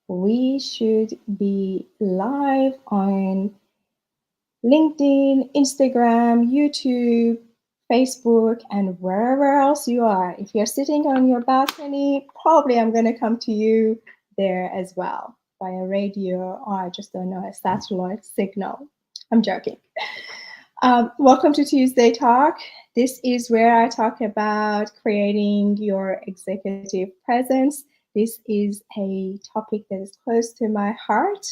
we should be live on LinkedIn, Instagram, YouTube, Facebook, and wherever else you are. If you're sitting on your balcony, probably I'm going to come to you there as well via radio, or I just don't know, a satellite signal. I'm joking. Welcome to Tuesday Talk. This is where I talk about creating your executive presence. This is a topic that is close to my heart,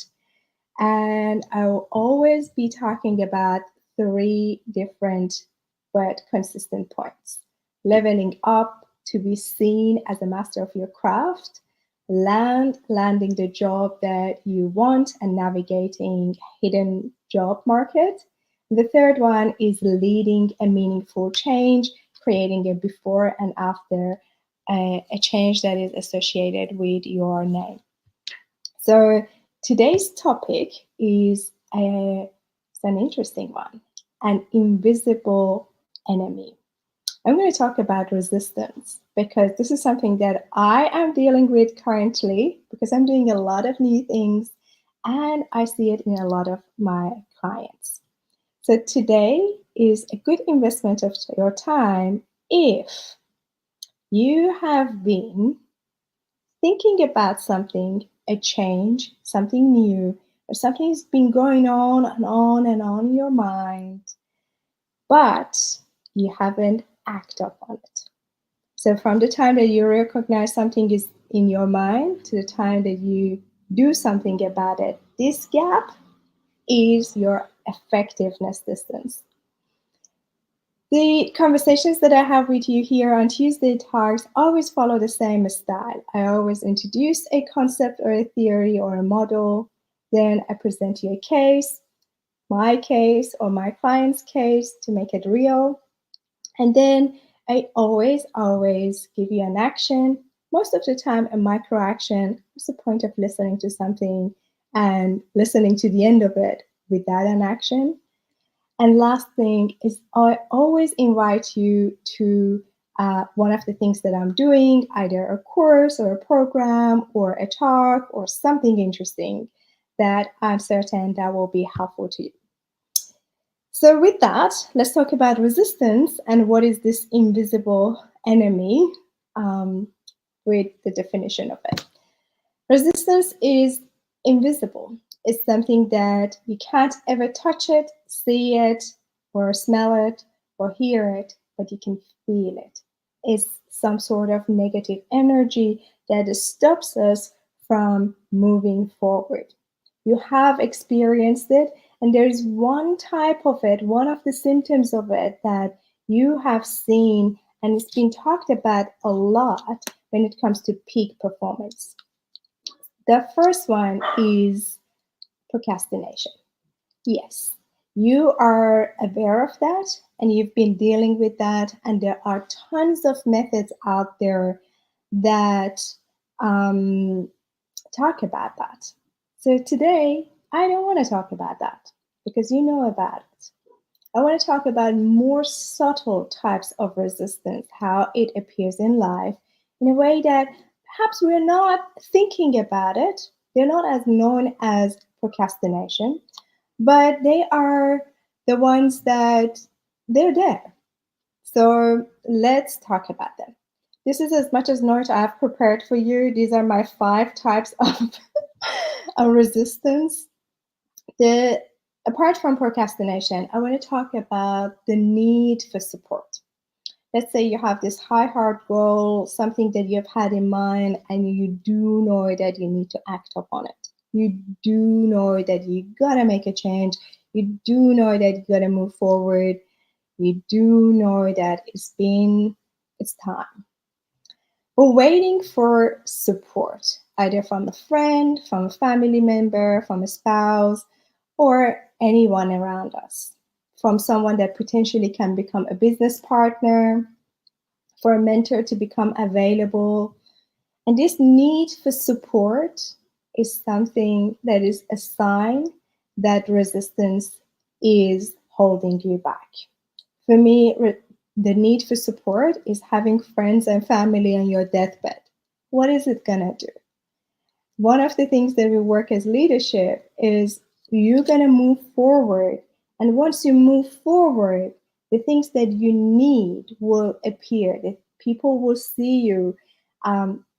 and I will always be talking about three different but consistent points: leveling up to be seen as a master of your craft, landing the job that you want, and navigating hidden job market. The third one is leading a meaningful change, creating a before and after, a change that is associated with your name. So today's topic is it's an interesting one: an invisible enemy. I'm going to talk about resistance because this is something that I am dealing with currently because I'm doing a lot of new things and I see it in a lot of my clients. So today is a good investment of your time if you have been thinking about something, a change, something new, or something's been going on and on and on in your mind, but you haven't acted upon it. So from the time that you recognize something is in your mind to the time that you do something about it, this gap is your effectiveness distance. The conversations that I have with you here on Tuesday Talks always follow the same style. I always introduce a concept or a theory or a model, then I present you a case, my case or my client's case to make it real. And then I always give you an action, most of the time a micro action. What's the point of listening to something and listening to the end of it without an action? And last thing is, I always invite you to one of the things that I'm doing, either a course or a program or a talk or something interesting that I'm certain that will be helpful to you. So with that, let's talk about resistance and what is this invisible enemy, with the definition of it. Resistance is invisible. It's something that you can't ever touch it, see it, or smell it, or hear it, but you can feel it. It's some sort of negative energy that stops us from moving forward. You have experienced it, and there's one type of it, one of the symptoms of it that you have seen, and it's been talked about a lot when it comes to peak performance. The first one is procrastination. Yes, you are aware of that and you've been dealing with that, and there are tons of methods out there that talk about that. So today, I don't want to talk about that because you know about it. I want to talk about more subtle types of resistance, how it appears in life in a way that perhaps we're not thinking about it. They're not as known as procrastination, but they are the ones that they're there. So let's talk about them. This is as much as note I've prepared for you. These are my 5 types of resistance. The Apart from procrastination, I want to talk about the need for support. Let's say you have this high heart goal, something that you've had in mind, and you do know that you need to act upon it. You do know that you gotta make a change. You do know that you gotta move forward. You do know that it's time. We're waiting for support, either from a friend, from a family member, from a spouse, or anyone around us, from someone that potentially can become a business partner, for a mentor to become available. And this need for support is something that is a sign that resistance is holding you back. For me, the need for support is having friends and family on your deathbed. What is it gonna do? One of the things that we work as leadership is you're going to move forward. And once you move forward, the things that you need will appear. The people will see you.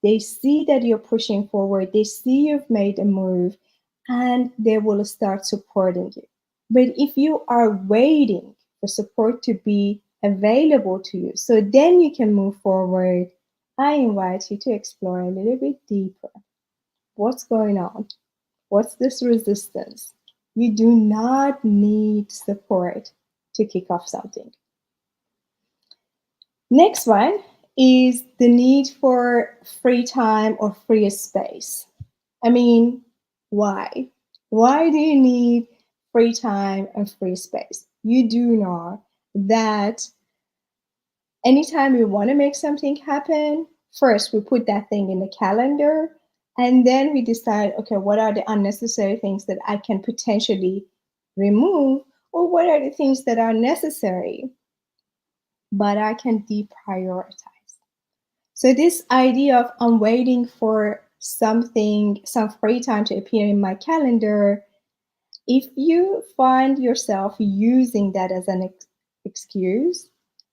They see that you're pushing forward. They see you've made a move and they will start supporting you. But if you are waiting for support to be available to you, so then you can move forward, I invite you to explore a little bit deeper. What's going on? What's this resistance? You do not need support to kick off something. Next one is the need for free time or free space. I mean, why? Why do you need free time and free space? You do know that anytime we want to make something happen, first we put that thing in the calendar and then we decide, okay, what are the unnecessary things that I can potentially remove, or what are the things that are necessary but I can deprioritize. So this idea of I'm waiting for something, some free time to appear in my calendar, if you find yourself using that as an excuse,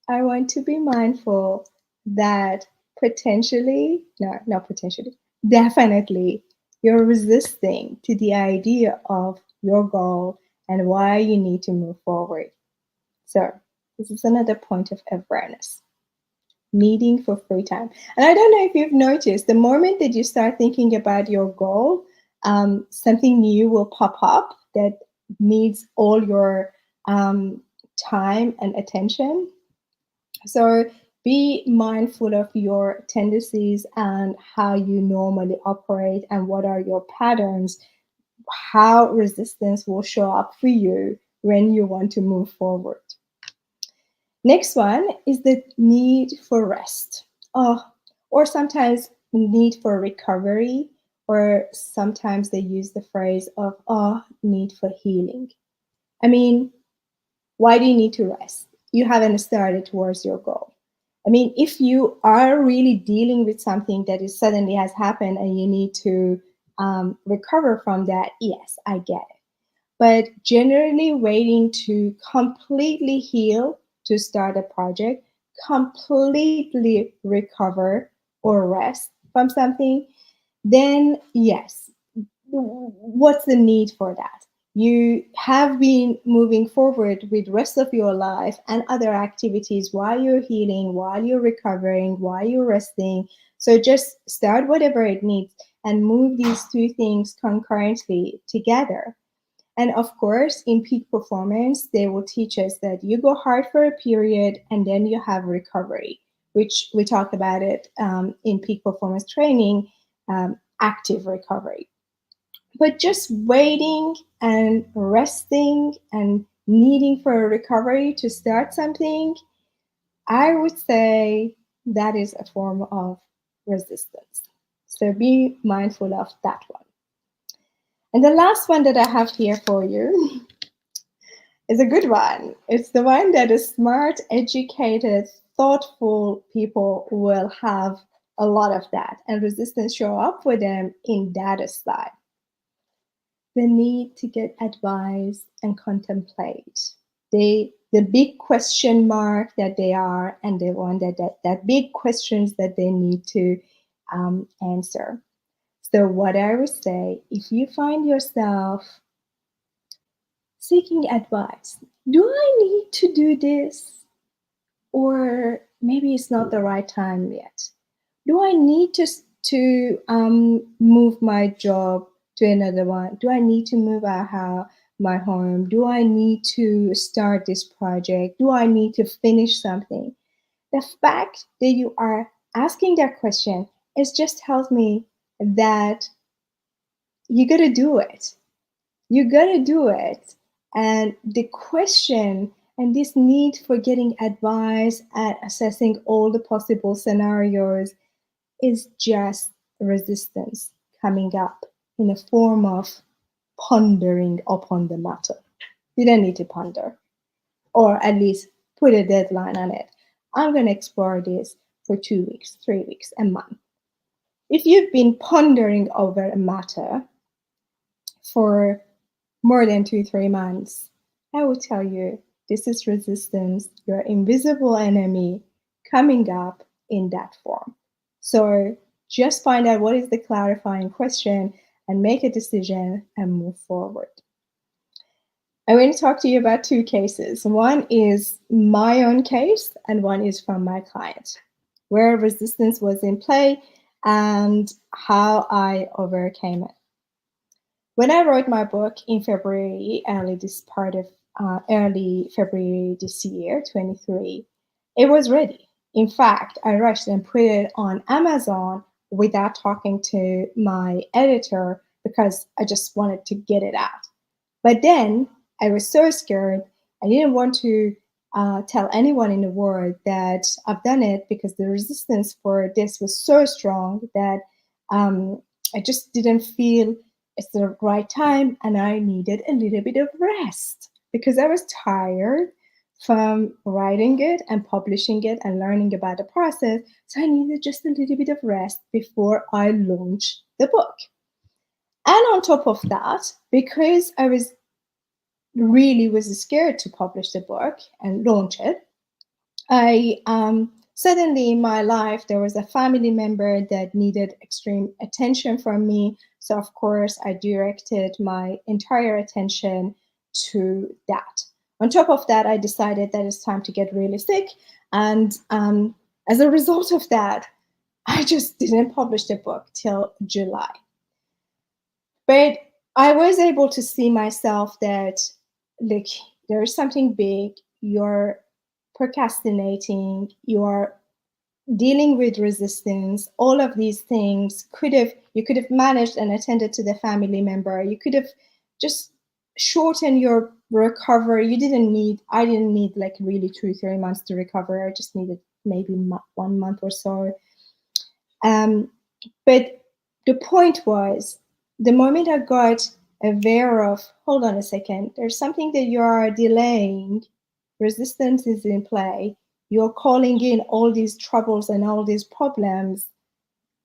I want to be mindful that potentially, no, not potentially, definitely, you're resisting to the idea of your goal and why you need to move forward. So, this is another point of awareness, needing for free time. And I don't know if you've noticed, the moment that you start thinking about your goal, something new will pop up that needs all your time and attention. So be mindful of your tendencies and how you normally operate and what are your patterns, how resistance will show up for you when you want to move forward. Next one is the need for rest. Or sometimes need for recovery, or sometimes they use the phrase of need for healing. I mean, why do you need to rest? You haven't started towards your goal. I mean, if you are really dealing with something that is suddenly has happened and you need to recover from that, yes, I get it. But generally, waiting to completely heal to start a project, completely recover or rest from something, then yes, what's the need for that? You have been moving forward with rest of your life and other activities while you're healing, while you're recovering, while you're resting. So just start whatever it needs and move these two things concurrently together. And of course, in peak performance, they will teach us that you go hard for a period and then you have recovery, which we talk about it in peak performance training, active recovery. But just waiting and resting and needing for a recovery to start something, I would say that is a form of resistance. So be mindful of that one. And the last one that I have here for you is a good one. It's the one that the smart, educated, thoughtful people will have a lot of that, and resistance show up for them in that style. The need to get advice and contemplate. The big question mark that they are, and the one that big questions that they need to answer. So what I would say, if you find yourself seeking advice, do I need to do this? Or maybe it's not the right time yet. Do I need to move my job to another one? Do I need to move my home? Do I need to start this project? Do I need to finish something? The fact that you are asking that question is just tells me that you got to do it. You got to do it. And the question and this need for getting advice and assessing all the possible scenarios is just resistance coming up in a form of pondering upon the matter. You don't need to ponder, or at least put a deadline on it. I'm going to explore this for 2 weeks, 3 weeks, a month. If you've been pondering over a matter for more than 2, 3 months, I will tell you this is resistance, your invisible enemy coming up in that form. So just find out what is the clarifying question and make a decision and move forward. I'm going to talk to you about two cases. One is my own case, and one is from my client, where resistance was in play and how I overcame it. When I wrote my book in February, early February this year, 23, it was ready. In fact, I rushed and put it on Amazon without talking to my editor because I just wanted to get it out. But then I was so scared. I didn't want to tell anyone in the world that I've done it because the resistance for this was so strong that I just didn't feel it's the right time, and I needed a little bit of rest because I was tired from writing it and publishing it and learning about the process. So I needed just a little bit of rest before I launched the book. And on top of that, because I was scared to publish the book and launch it, I suddenly in my life there was a family member that needed extreme attention from me. So of course I directed my entire attention to that. On top of that, I decided that it's time to get really sick, and as a result of that, I just didn't publish the book till July. But I was able to see myself that, like, there is something big. You're procrastinating, you're dealing with resistance. All of these things you could have managed and attended to the family member. You could have just shortened your recovery. I didn't need like really 2, 3 months to recover. I just needed maybe 1 month or so. But the point was, the moment I got aware of, hold on a second, there's something that you are delaying, resistance is in play, you're calling in all these troubles and all these problems.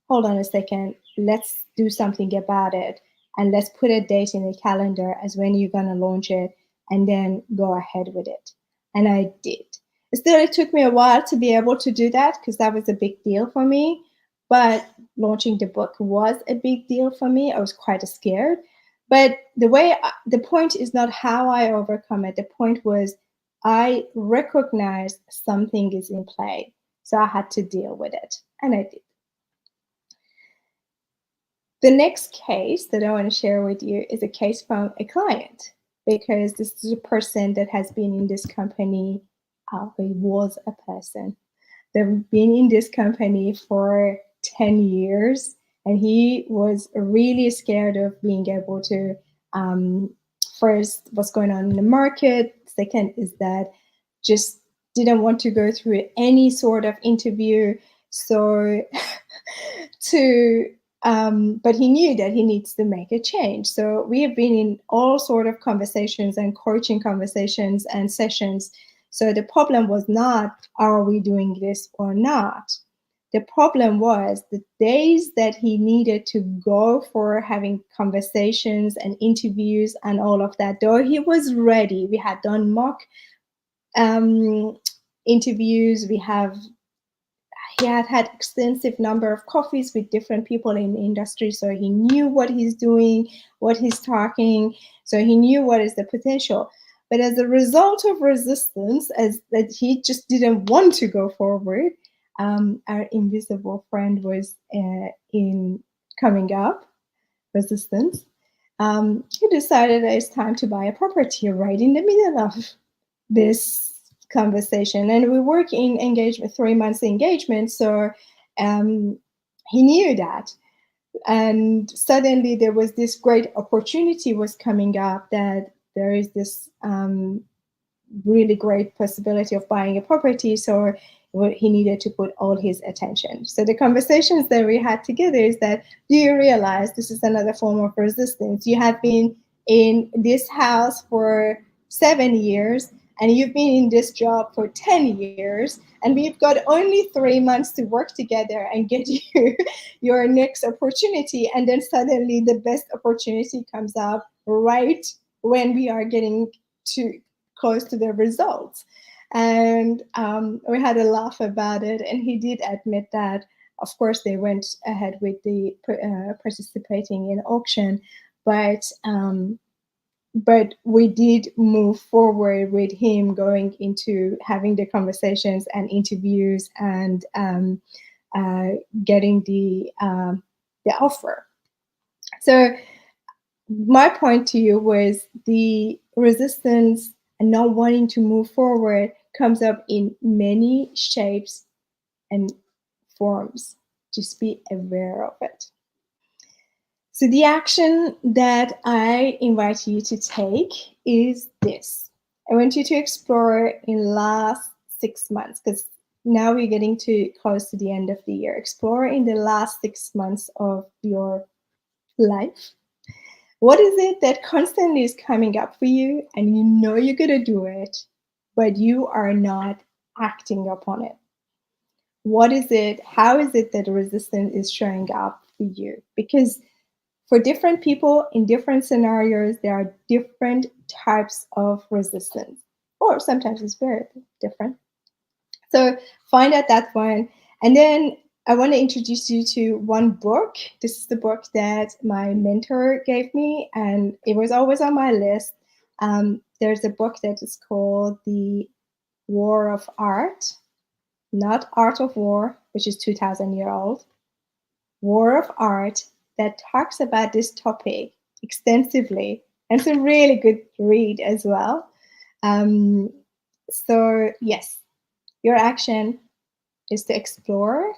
Hold on a second, let's do something about it. And let's put a date in the calendar as when you're going to launch it, and then go ahead with it. And I did. Still, it took me a while to be able to do that because that was a big deal for me. But launching the book was a big deal for me. I was quite scared. But the point is not how I overcome it. The point was I recognized something is in play. So I had to deal with it. And I did. The next case that I want to share with you is a case from a client, because this is a person that has been in this company. He was a person that had been in this company for 10 years, and he was really scared of being able to, first, what's going on in the market. Second is that just didn't want to go through any sort of interview. So but he knew that he needs to make a change. So we have been in all sort of conversations and coaching conversations and sessions. So the problem was not, are we doing this or not? The problem was the days that he needed to go for having conversations and interviews and all of that, though he was ready. We had done mock interviews. He had had extensive number of coffees with different people in the industry, so he knew what he's doing, what he's talking, so he knew what is the potential. But as a result of resistance, as that he just didn't want to go forward, our invisible friend was in coming up, resistance. He decided that it's time to buy a property right in the middle of this conversation, and we work in engagement, 3 months engagement. So he knew that, and suddenly there was this great opportunity was coming up, that there is this really great possibility of buying a property. So he needed to put all his attention. So the conversations that we had together is that, do you realize this is another form of resistance? You have been in this house for 7 years, and you've been in this job for 10 years, and we've got only 3 months to work together and get you your next opportunity, and then suddenly the best opportunity comes up right when we are getting too close to the results. And we had a laugh about it, and he did admit that of course they went ahead with the participating in auction, but but we did move forward with him going into having the conversations and interviews and getting the offer. So my point to you was the resistance and not wanting to move forward comes up in many shapes and forms. Just be aware of it. So the action that I invite you to take is this. I want you to explore in last 6 months, because now we're getting to close to the end of the year. Explore in the last 6 months of your life. What is it that constantly is coming up for you and you know you're going to do it, but you are not acting upon it? What is it? How is it that the resistance is showing up for you? Because for different people in different scenarios, there are different types of resistance, or sometimes it's very different. So find out that one. And then I want to introduce you to one book. This is the book that my mentor gave me, and it was always on my list. There's a book that is called The War of Art, not Art of War, which is 2,000-year old. War of Art, that talks about this topic extensively. And it's a really good read as well. So yes, your action is to explore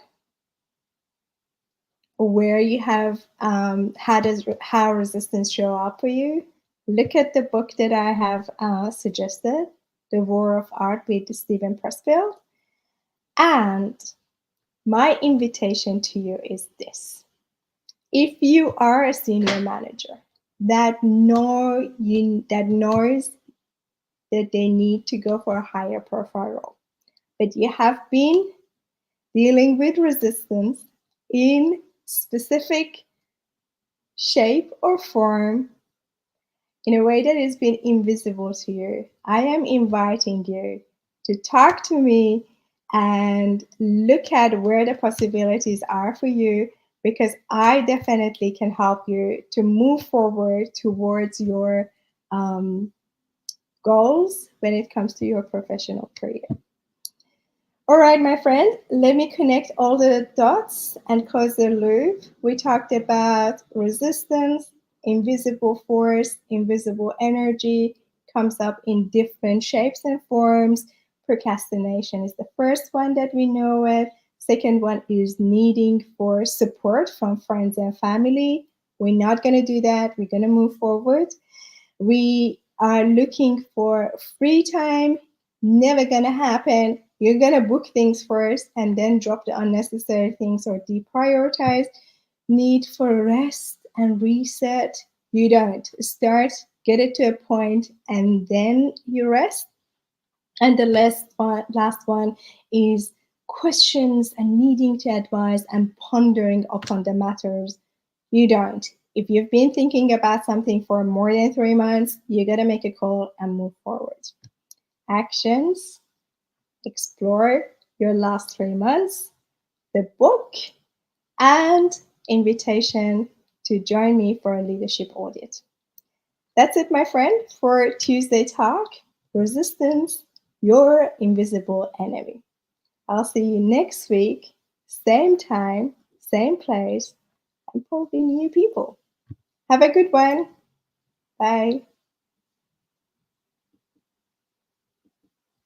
where you have how resistance show up for you. Look at the book that I have suggested, The War of Art with Steven Pressfield. And my invitation to you is this. If you are a senior manager that knows that they need to go for a higher profile role, but you have been dealing with resistance in specific shape or form in a way that has been invisible to you, I am inviting you to talk to me and look at where the possibilities are for you, because I definitely can help you to move forward towards your goals when it comes to your professional career. All right, my friend, let me connect all the dots and close the loop. We talked about resistance, invisible force, invisible energy, comes up in different shapes and forms. Procrastination is the first one that we know it. Second one is needing for support from friends and family. We're not going to do that. We're going to move forward. We are looking for free time. Never going to happen. You're going to book things first and then drop the unnecessary things or deprioritize. Need for rest and reset. You don't. Start, get it to a point, and then you rest. And the last one is questions and needing to advise and pondering upon the matters. You don't. If you've been thinking about something for more than 3 months, you got to make a call and move forward. Actions. Explore your last 3 months, the book, and invitation to join me for a leadership audit. That's it, my friend, for Tuesday Talk. Resistance, your invisible enemy. I'll see you next week, same time, same place, and probably new people. Have a good one. Bye.